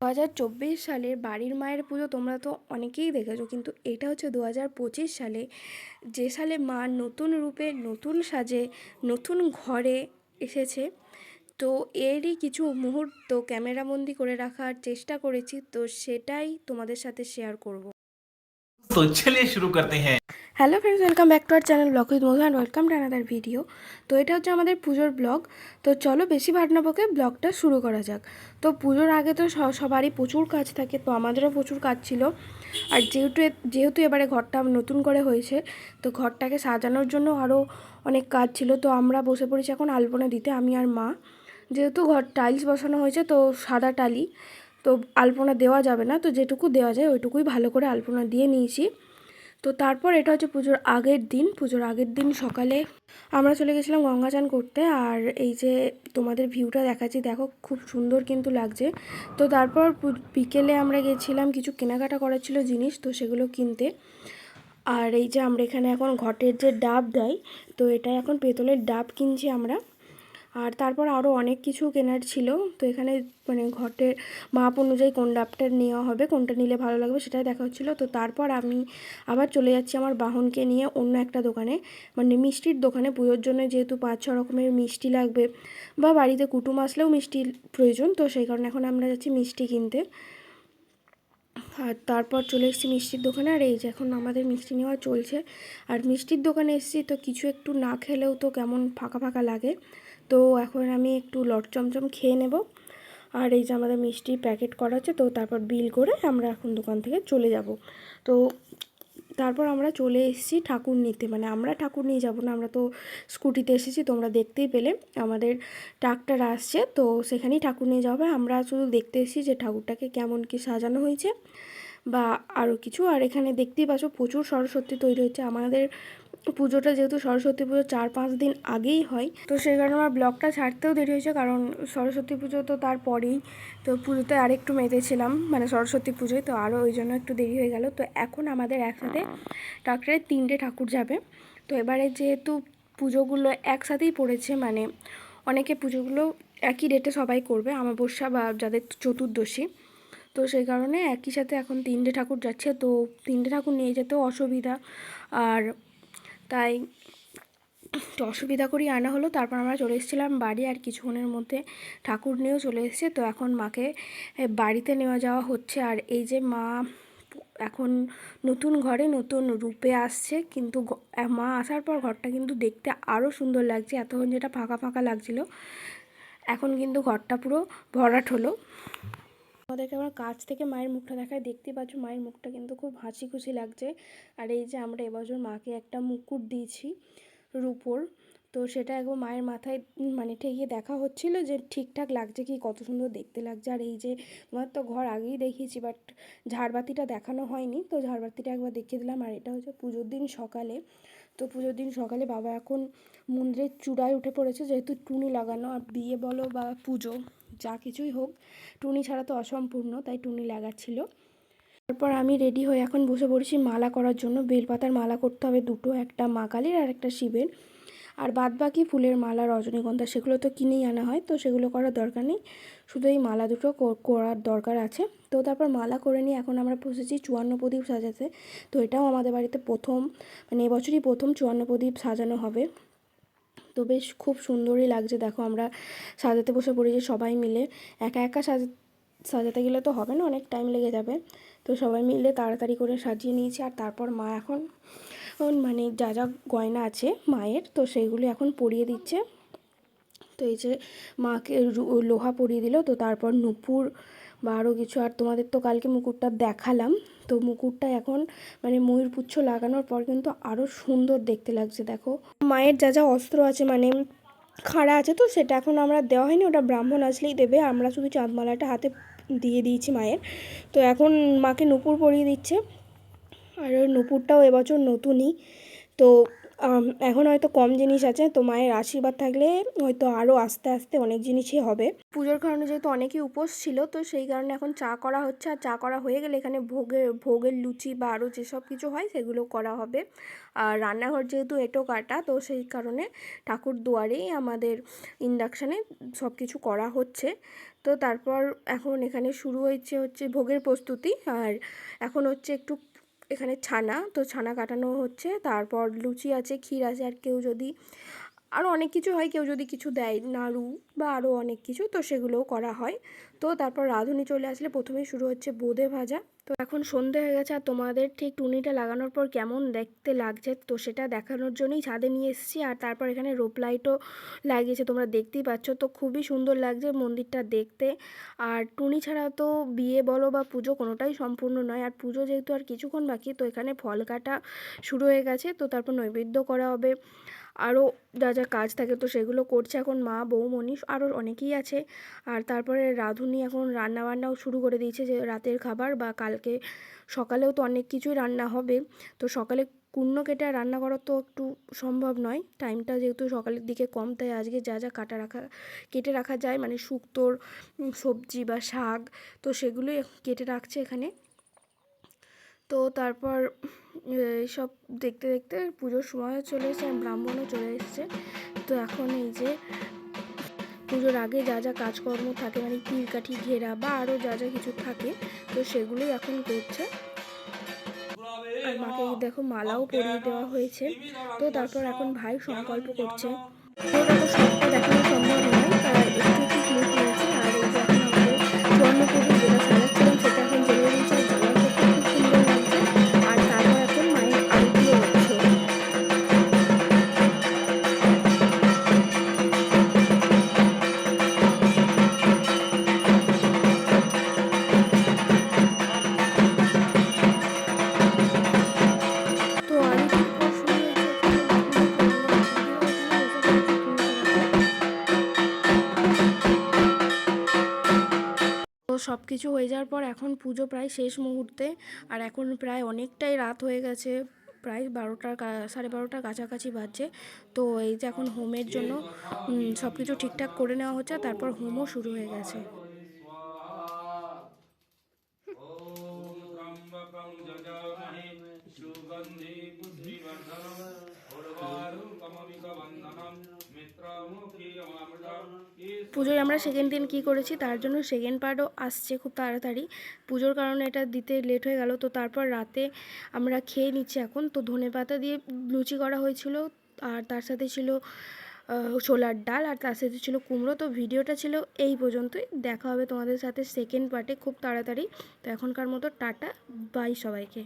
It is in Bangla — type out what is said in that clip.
2024 সালের বাড়ির মায়ের পুজো তোমরা তো অনেকেই দেখেছো, কিন্তু এটা হচ্ছে 2025 সালে, যে সালে মা নতুন রূপে, নতুন সাজে, নতুন ঘরে এসেছে। তো এরই কিছু মুহূর্ত ক্যামেরাবন্দি করে রাখার চেষ্টা করেছি, তো সেটাই তোমাদের সাথে শেয়ার করব। तो चलिए शुरू करते हैं। Hello friends, welcome back to our channel blog with Madhu and welcome to another video. তো এটা হচ্ছে আমাদের পুজোর ব্লগ। তো চলো বেশি ভাট না বকে ব্লগটা শুরু করা যাক। তো পুজোর আগে তো সবারই প্রচুর কাজ থাকে, তো আমাদেরও প্রচুর কাজ ছিল। আর যেহেতু এবারে ঘরটা নতুন করে হয়েছে, তো ঘরটাকে সাজানোর জন্য আরও অনেক কাজ ছিল। তো আমরা বসে পড়েছি এখন আলপনা দিতে, আমি আর মা। যেহেতু ঘর টাইলস বসানো হয়েছে, তো সাদা টালি, তো আলপনা দেওয়া যাবে না, তো যেটুকু দেওয়া যায় ওইটুকুই ভালো করে আলপনা দিয়ে নিয়েছি। তো তারপর এটা হচ্ছে পুজোর আগের দিন সকালে আমরা চলে গেছিলাম গঙ্গা চান করতে। আর এই যে তোমাদের ভিউটা দেখাচ্ছি, দেখো খুব সুন্দর কিন্তু লাগছে। তো তারপর বিকেলে আমরা গেছিলাম, কিছু কেনাকাটা করার ছিল জিনিস, তো সেগুলো কিনতে। আর এই যে আমরা এখানে এখন ঘটের যে ডাব দেয়, তো এটা এখন পেতলের ডাব কিনছি আমরা। আর তারপর আরও অনেক কিছু কেনার ছিল, তো এখানে মানে ঘটের মাপ অনুযায়ী কোন ডাবটা নেওয়া হবে, কোনটা নিলে ভালো লাগবে সেটাই দেখা হচ্ছিলো। তো তারপর আমি আবার চলে যাচ্ছি আমার বাহনকে নিয়ে অন্য একটা দোকানে, মানে মিষ্টির দোকানে। পুজোর জন্য যেহেতু 5-6 রকমের মিষ্টি লাগবে, বা বাড়িতে কুটুম আসলেও মিষ্টির প্রয়োজন, তো সেই কারণে এখন আমরা যাচ্ছি মিষ্টি কিনতে। আর তারপর চলে এসেছি মিষ্টির দোকানে। আর এই যে এখন আমাদের মিষ্টি নেওয়া চলছে। আর মিষ্টির দোকানে এসেছি, তো কিছু একটু না খেলেও তো কেমন ফাঁকা ফাঁকা লাগে। তো এখন আমি একটু লট চমচম খেয়ে নেব। আর এই যে আমাদের মিষ্টির প্যাকেট করা হচ্ছে, তো তারপর বিল করে আমরা এখন দোকান থেকে চলে যাব। তো তারপর আমরা চলে এসেছি ঠাকুর নিতে, মানে আমরা ঠাকুর নিয়ে যাব না, আমরা তো স্কুটিতে এসেছি, তোমরা দেখতেই পেলে আমাদের ট্রাক্টর আসছে, তো সেখানেই ঠাকুর নিয়ে যাওয়া হবে। আমরা শুধু দেখতে এসেছি যে ঠাকুরটাকে কেমন কি সাজানো হয়েছে বা আরও কিছু। আর এখানে দেখতেই পাচ্ছ প্রচুর সরস্বতী তৈরি হচ্ছে। আমাদের পুজোটা যেহেতু সরস্বতী পুজো 4-5 দিন আগেই হয়, তো সেই কারণে আমার ব্লগটা ছাড়তেও দেরি হয়েছে, কারণ সরস্বতী পুজো তো তারপরেই। তো পুজোতে আরেকটু মেতেছিলাম, মানে সরস্বতী পুজোয়, তো আরও ওই জন্য একটু দেরি হয়ে গেল। তো এখন আমাদের একসাথে ট্রাক্টরে 3টে ঠাকুর যাবে। তো এবারে যেহেতু পুজোগুলো একসাথেই পড়েছে, মানে অনেকে পুজোগুলো একই ডেটে সবাই করবে, অমাবস্যা বা যাদের চতুর্দশী, তো সেই কারণে একই সাথে এখন 3টে ঠাকুর যাচ্ছে। তো 3টে ঠাকুর নিয়ে যেতেও অসুবিধা, আর তাই অসুবিধা করেই আনা হলো। তারপর আমরা চলে এসেছিলাম বাড়ি, আর কিছুক্ষণের মধ্যে ঠাকুর নিয়েও চলে এসেছে। তো এখন মাকে বাড়িতে নেওয়া যাওয়া হচ্ছে। আর এই যে মা এখন নতুন ঘরে নতুন রূপে আসছে, কিন্তু মা আসার পর ঘরটা কিন্তু দেখতে আরও সুন্দর লাগছে। এতক্ষণ যেটা ফাঁকা ফাঁকা লাগছিল, এখন কিন্তু ঘরটা পুরো ভরাট হলো। আমাদেরকে আমার কাছ থেকে মায়ের মুখটা দেখায়, দেখতেই পাচ্ছ মায়ের মুখটা কিন্তু খুব হাসি খুশি লাগছে। আর এই যে আমরা এবছর মাকে একটা মুকুট দিয়েছি রূপোর, তো সেটা একবার মায়ের মাথায় মানে ঠেকিয়ে দেখা হচ্ছিল যে ঠিকঠাক লাগছে কি, কত সুন্দর দেখতে লাগছে। আর এই যে তোমার তো ঘর আগেই দেখিয়েছি, বাট ঝাড়বাতিটা দেখানো হয়নি, তো ঝাড়বাতিটা একবার দেখিয়ে দিলাম। আর এটা হচ্ছে পুজোর দিন সকালে। তো পুজোর দিন সকালে বাবা এখন মন্দিরের চূড়ায় উঠে পড়েছে, যেহেতু টুনি লাগানো, আর বিয়ে বলো বা পুজো যা কিছুই হোক, টুনি ছাড়া তো অসম্পূর্ণ, তাই টুনি লাগাচ্ছিল। তারপর আমি রেডি হয়ে এখন বসে পড়েছি মালা করার জন্য। বেলপাতার মালা করতে হবে দুটো, একটা মা কালীর আর একটা শিবের। আর বাদবাকি ফুলের মালা, রজনীগন্ধা, সেগুলো তো কিনেই আনা হয়, তো সেগুলো করার দরকার নেই, শুধু এই মালা দুটো করার দরকার আছে। তো তারপর মালা করে নিয়ে এখন আমরা বসেছি 54 প্রদীপ সাজাতে। তো এটাও আমাদের বাড়িতে প্রথম, মানে এবছরই প্রথম 54 প্রদীপ সাজানো হবে। তো বেশ খুব সুন্দরই লাগছে, দেখো আমরা সাজাতে বসে পড়েছি সবাই মিলে। একা একা সাজাতে গেলে তো হবে না, অনেক টাইম লেগে যাবে, তো সবাই মিলে তাড়াতাড়ি করে সাজিয়ে নিয়েছি। আর তারপর মা এখন মানে যা যা গয়না আছে মায়ের, তো সেইগুলি এখন পরিয়ে দিচ্ছে। তো এই যে মাকে লোহা পরিয়ে দিল, তো তারপর নূপুর বা আরও কিছু। আর তোমাদের তো কালকে মুকুটটা দেখালাম, তো মুকুটটা এখন মানে ময়ূরপুচ্ছ লাগানোর পর কিন্তু আরও সুন্দর দেখতে লাগছে। দেখো মায়ের যা যা অস্ত্র আছে, মানে খাড়া আছে, তো সেটা এখন আমরা দেওয়া হয়নি, ওটা ব্রাহ্মণ আসলেই দেবে, আমরা শুধু চাঁদমালাটা হাতে দিয়ে দিয়েছি মায়ের। তো এখন মাকে নূপুর পরিয়ে দিচ্ছে। আর ওই নূপুরটাও এবছর নতুনই, তো এখন হয়তো কম জিনিস আছে, তো মায়ের আশীর্বাদ থাকলে হয়তো আরও আস্তে আস্তে অনেক জিনিসই হবে। পুজোর কারণে যেহেতু অনেকেই উপোস ছিল, তো সেই কারণে এখন চা করা হচ্ছে। আর চা করা হয়ে গেলে এখানে ভোগের লুচি বা আরও যেসব কিছু হয় সেগুলো করা হবে। আর রান্নাঘর যেহেতু এঁটো কাটা, তো সেই কারণে ঠাকুর দুয়ারেই আমাদের ইন্ডাকশানে সব কিছু করা হচ্ছে। তো তারপর এখন এখানে শুরু হচ্ছে ভোগের প্রস্তুতি। আর এখন হচ্ছে একটু এখানে ছানা, তো ছানা কাটানো হচ্ছে। তারপর লুচি আছে, ক্ষীর আছে, আর কেউ যদি আরও অনেক কিছু হয়, কেউ যদি কিছু দেয় নাড়ু বা আরও অনেক কিছু, তো সেগুলোও করা হয়। তো তারপর রাঁধুনি চলে আসলে প্রথমেই শুরু হচ্ছে বোঁদে ভাজা। তো এখন সন্ধে হয়ে গেছে, আর তোমাদের ঠিক টুনিটা লাগানোর পর কেমন দেখতে লাগছে তো সেটা দেখানোর জন্যই ছাদে নিয়ে এসেছি। আর তারপর এখানে রোপ লাইটও লাগিয়েছে, তোমরা দেখতেই পাচ্ছ। তো খুবই সুন্দর লাগছে মন্দিরটা দেখতে। আর টুনি ছাড়া তো বিয়ে বলো বা পুজো কোনোটাই সম্পূর্ণ নয়। আর পুজো যেহেতু আর কিছুক্ষণ বাকি, তো এখানে ফল কাটা শুরু হয়ে গেছে। তো তারপর নৈবেদ্য করা হবে, আরও যা যা কাজ থাকে তো সেগুলো করছে এখন মা, বৌমণি, আরও অনেকেই আছে। আর তারপরে রাঁধুনি এখন রান্নাবান্নাও শুরু করে দিয়েছে, যে রাতের খাবার বা কালকে সকালেও তো অনেক কিছুই রান্না হবে। তো সকালে কুর্নো কেটে আর রান্না করা তো একটু সম্ভব নয়, টাইমটা যেহেতু সকালের দিকে কম, তাই আজকে যা যা কেটে রাখা যায়, মানে শুক্তোর সবজি বা শাক, তো সেগুলোই কেটে রাখছে এখানে। তো তারপর সব দেখতে দেখতে পুজোর সময়ও চলে এসেছে, আর ব্রাহ্মণও চলে এসেছে। তো এখন এই যে পুজোর আগে যা যা কাজকর্ম থাকে, মানে তিল কাঠি ঘেরা বা আরও যা যা কিছু থাকে, তো সেগুলোই এখন করছে। আর মাকে দেখো মালাও পরিয়ে দেওয়া হয়েছে। তো তারপর এখন ভাই সংকল্প করছে। তো দেখো সবটা দেখানো সম্ভব নয়, তাই একটু একটু ক্লিপ নিয়েছি। আর এই যে এখন আমাদের স্বর্ণপুজো যেটা সাজাচ্ছিলাম সেটা এখন জ্বলে দিয়েছে, আর জ্বালার করতে খুব সুন্দর লাগছে। আর তারপর এখন মায়ের আরতিও হচ্ছে। তো আরতির পর শুরু হয়েছে এখানে পুজো। তো আমরা দিদিরাও এখানে বসে পড়েছি পুজো করাতে। তো সব কিছু হয়ে যাওয়ার পর এখন পুজো প্রায় শেষ মুহূর্তে। আর এখন প্রায় অনেকটাই রাত হয়ে গেছে, প্রায় 12টার 12:30টার কাছাকাছি বাজছে। তো এই যে এখন হোমের জন্য সব কিছু ঠিকঠাক করে নেওয়া হচ্ছে, তারপর হোমও শুরু হয়ে গেছে। ओम त्र्यंबकं यजामहे सुगंधि पुष्टिवर्धनम् उर्वारुकमविकवन्दनं मित्रमुखीयमामृतम् পুজোয় আমরা সেকেন্ড দিন কি করেছি, তার জন্য সেকেন্ড পার্টও আসছে খুব তাড়াতাড়ি। পুজোর কারণে এটা দিতে লেট হয়ে গেল। তো তারপর রাতে আমরা খেয়ে নিচ্ছি এখন। তো ধনেপাতা দিয়ে লুচি করা হয়েছিল, আর তার সাথে ছিল ছোলার ডাল, আর তার সাথে ছিল কুমড়ো। তো ভিডিওটা ছিল এই পর্যন্তই, দেখা হবে তোমাদের সাথে সেকেন্ড পার্টে খুব তাড়াতাড়ি। তো এখনকার মতো টাটা, বাই সবাইকে।